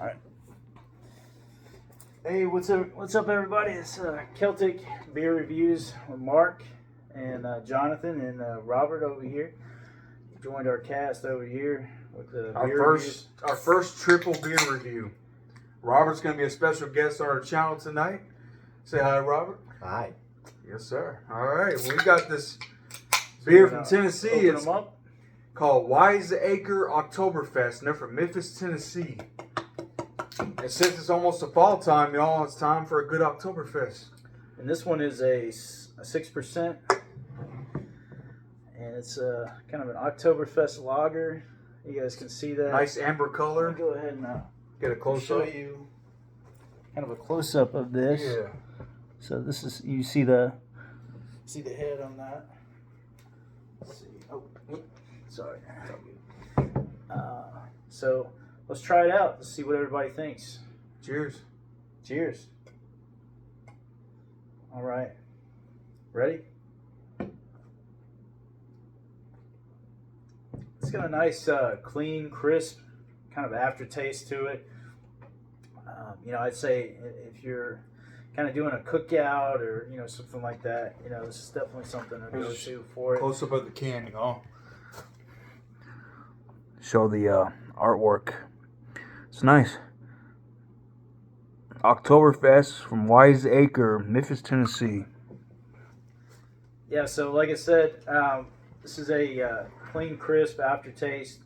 All right. Hey, what's up, everybody? It's Celtic Beer Reviews with Mark and Jonathan and Robert over here. Joined our cast over here with the our first triple beer review. Robert's going to be a special guest on our channel tonight. Say hi, Robert. Hi. Yes, sir. All right, we got this beer from Tennessee. It's called Wiseacre Oktoberfest, and they're from Memphis, Tennessee. And since it's almost the fall time, y'all, it's time for a good Oktoberfest. And this one is a 6%. And it's kind of an Oktoberfest lager. You guys can see that. Nice amber color. Let me go ahead and get a close show up. you kind of a close up of this. Yeah. So this is, you see the head on that. Let's see. Oh, sorry. So let's try it out. Let's see what everybody thinks. Cheers. Cheers. All right. Ready? It's got a nice, clean, crisp kind of aftertaste to it. I'd say if you're kind of doing a cookout or, something like that, this is definitely something to go to for it. Close up of the can, y'all. Show the artwork. It's nice. Oktoberfest from Wiseacre, Memphis, Tennessee. Yeah, so like I said, this is a clean, crisp aftertaste.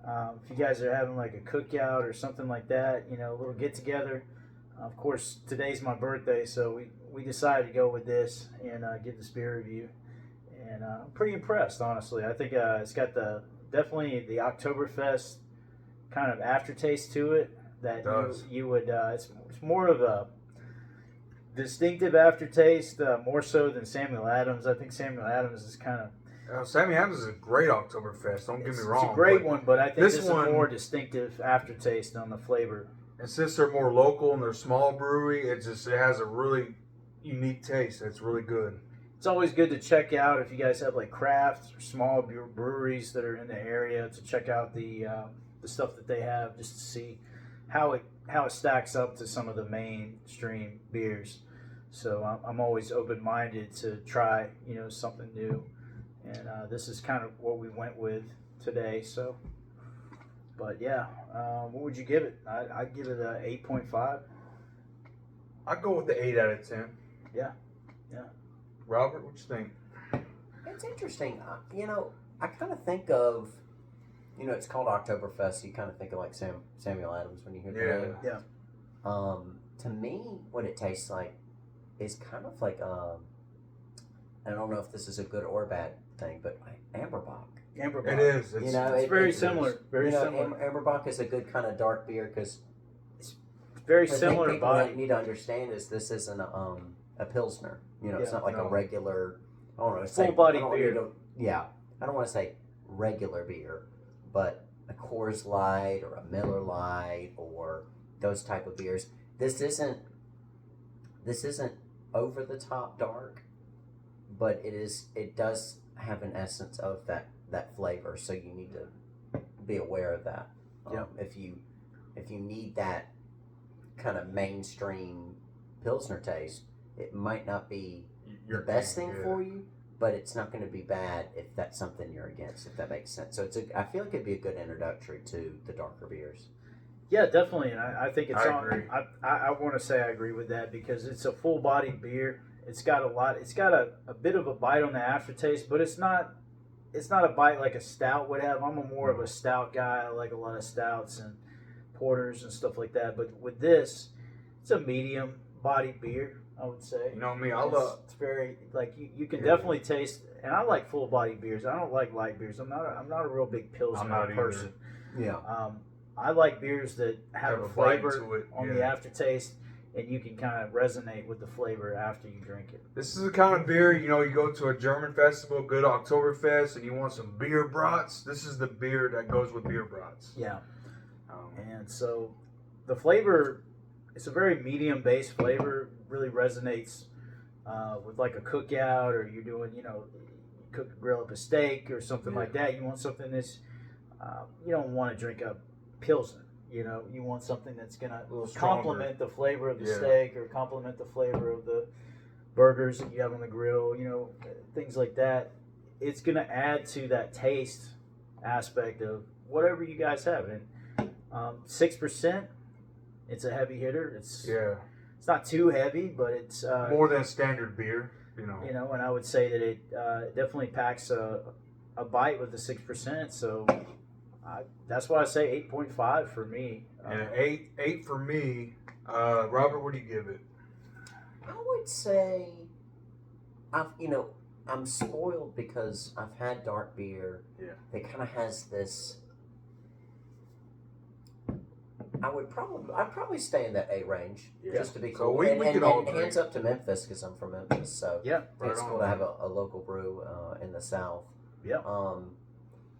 If you guys are having like a cookout or something like that, a little get together. Of course, today's my birthday, so we decided to go with this and give this beer review. And I'm pretty impressed, honestly. I think it's got definitely the Oktoberfest kind of aftertaste to it that you would. It's more of a distinctive aftertaste, more so than Samuel Adams. I think Samuel Adams is kind of. Sammy Adams is a great Oktoberfest. Don't get me wrong. It's a great one, but I think this is a more distinctive aftertaste on the flavor. And since they're more local and they're small brewery, it has a really unique taste. It's really good. It's always good to check out if you guys have like craft or small breweries that are in the area to check out the stuff that they have, just to see how it stacks up to some of the mainstream beers. So I'm always open-minded to try something new, and this is kind of what we went with today. So, but yeah, what would you give it? I'd give it a 8.5. I'd go with the 8 out of 10. Yeah. Robert, what you think? It's interesting. I kind of think of, it's called Oktoberfest. So you kind of think of like Samuel Adams when you hear the name. Yeah. To me, what it tastes like is kind of like I don't know if this is a good or bad thing, but like Amberbach. It is. It's very similar. Very similar. Amberbach is a good kind of dark beer because it's very similar. The thing people need to understand is this isn't a Pilsner. It's not like a regular. I don't know. Full-body beer. I don't want to say regular beer, but a Coors Light or a Miller Lite or those type of beers. This isn't over the top dark, but it does have an essence of that flavor. So you need to be aware of that. If you need that kind of mainstream Pilsner taste, it might not be the best thing for you, but it's not going to be bad if that's something you're against, if that makes sense. So I feel like it'd be a good introductory to the darker beers. Yeah, definitely, and I think it's agree. I want to say I agree with that because it's a full-bodied beer. It's got a bit of a bite on the aftertaste, but it's not a bite like a stout would have. I'm more of a stout guy. I like a lot of stouts and porters and stuff like that. But with this, it's a medium-bodied beer, I would say. You know me, It's very like you can definitely taste, and I like full-bodied beers. I don't like light beers. I'm not a real big Pilsner person. Yeah. I like beers that have a flavor to it. on the aftertaste, and you can kind of resonate with the flavor after you drink it. This is the kind of beer, you go to a German festival, good Oktoberfest, and you want some beer brats. This is the beer that goes with beer brats. Yeah. And so the flavor, it's a very medium-based flavor, really resonates with like a cookout, or you're doing, grill up a steak or something like that. You want something that's, you don't want to drink a Pilsner. You know, you want something that's gonna little stronger. complement the flavor of the Yeah. steak or complement the flavor of the burgers that you have on the grill. You know, things like that. It's gonna add to that taste aspect of whatever you guys have. And 6%, it's a heavy hitter. It's not too heavy, but it's more than standard beer. You know, and I would say that it definitely packs a bite with the 6%. So that's why I say 8.5 for me. And eight for me. Robert, what do you give it? I would say, I'm spoiled because I've had dark beer. Yeah. That kind of has this. I'd probably stay in that 8 range, just to be So cool. we could all and agree. hands up to Memphis because I'm from Memphis, so Yeah, right it's on. cool to have a local brew in the South. Yeah.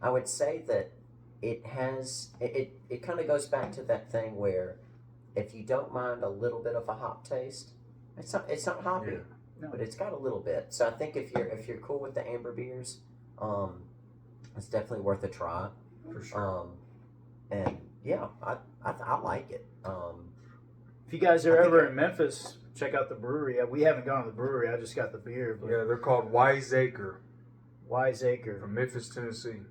I would say that it has it kind of goes back to that thing where if you don't mind a little bit of a hop taste, it's not hoppy, No. but it's got a little bit. So I think if you're cool with the amber beers, it's definitely worth a try. For sure. And yeah, I like it. If you guys are I think ever in Memphis, check out the brewery. We haven't gone to the brewery. I just got the beer. But Yeah, they're called Wiseacre Wiseacre. from Memphis, Tennessee.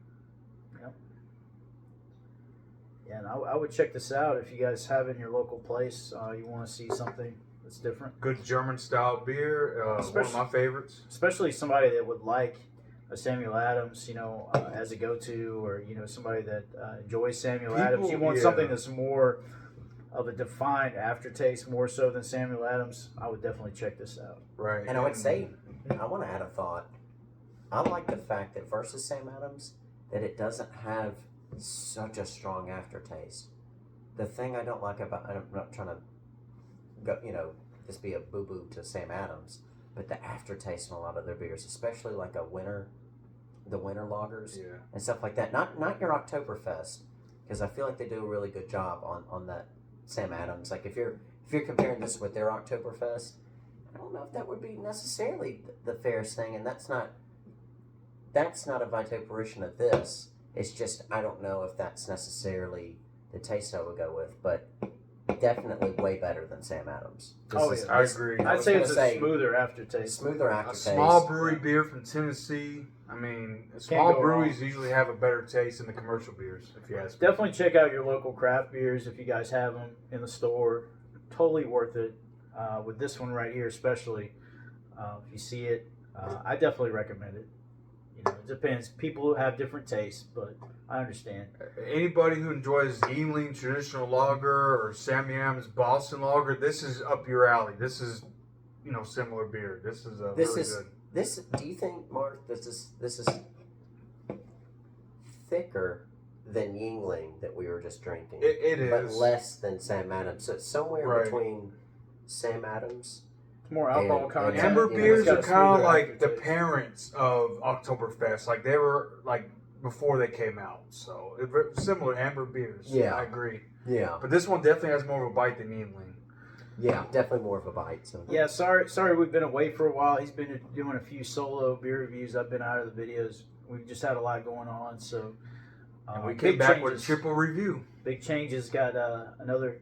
Yeah, and I would check this out if you guys have it in your local place. You want to see something that's different. Good German style beer. One of Especially- my favorites. Especially somebody that would like a Samuel Adams, as a go-to, or somebody that enjoys Samuel Adams. You want something that's more of a defined aftertaste, more so than Samuel Adams. I would definitely check this out. Right. And I would say, I want to add a thought. I like the fact that versus Sam Adams, that it doesn't have such a strong aftertaste. The thing I don't like about, I'm not trying to go, just be a boo-boo to Sam Adams, but the aftertaste in a lot of their beers, especially like the winter lagers and stuff like that. Not your Oktoberfest, because I feel like they do a really good job on that Sam Adams. Like if you're comparing this with their Oktoberfest, I don't know if that would be necessarily the fairest thing, and that's not a vituperation of this. It's just I don't know if that's necessarily the taste I would go with, but definitely way better than Sam Adams. I agree. I'd say it's a smoother aftertaste. Smoother A aftertaste. small brewery beer from Tennessee. I mean, small go breweries wrong. usually have a better taste than the commercial beers, if you ask me. Definitely check out your local craft beers if you guys have them in the store. Totally worth it. With this one right here, especially if you see it, I definitely recommend it. It depends. People have different tastes, but I understand. Anybody who enjoys Yingling traditional lager or Samuel Adams Boston lager, this is up your alley. This is, similar beer. This is really good. Do you think, Mark, this is thicker than Yingling that we were just drinking? It is. But less than Sam Adams. So it's somewhere Right. between Sam Adams. It's more alcohol And content. Amber Yeah, beers It's got are a kind of smoother like the aftertaste. parents of Oktoberfest. Like they were before they came out. So similar Amber beers. Yeah. I agree. Yeah. But this one definitely has more of a bite than Yingling. Yeah, definitely more of a bite. So. Yeah, sorry we've been away for a while. He's been doing a few solo beer reviews. I've been out of the videos. We've just had a lot going on, so And we big came back with a changes. triple review. Big changes. Got another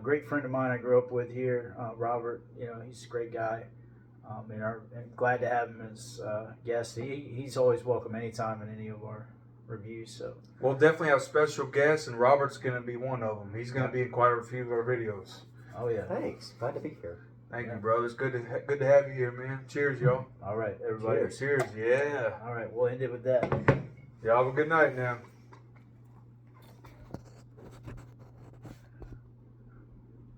great friend of mine I grew up with here, Robert. He's a great guy, and glad to have him as guest. He's always welcome anytime in any of our reviews. So We'll definitely have special guests, and Robert's going to be one of them. He's going to be in quite a few of our videos. oh yeah. Thanks. Glad to be here. Thank you, brother. It's good to have you here, man. Cheers, y'all. All right, everybody. Cheers. Cheers. Yeah. All right, we'll end it with that. Y'all have a good night now.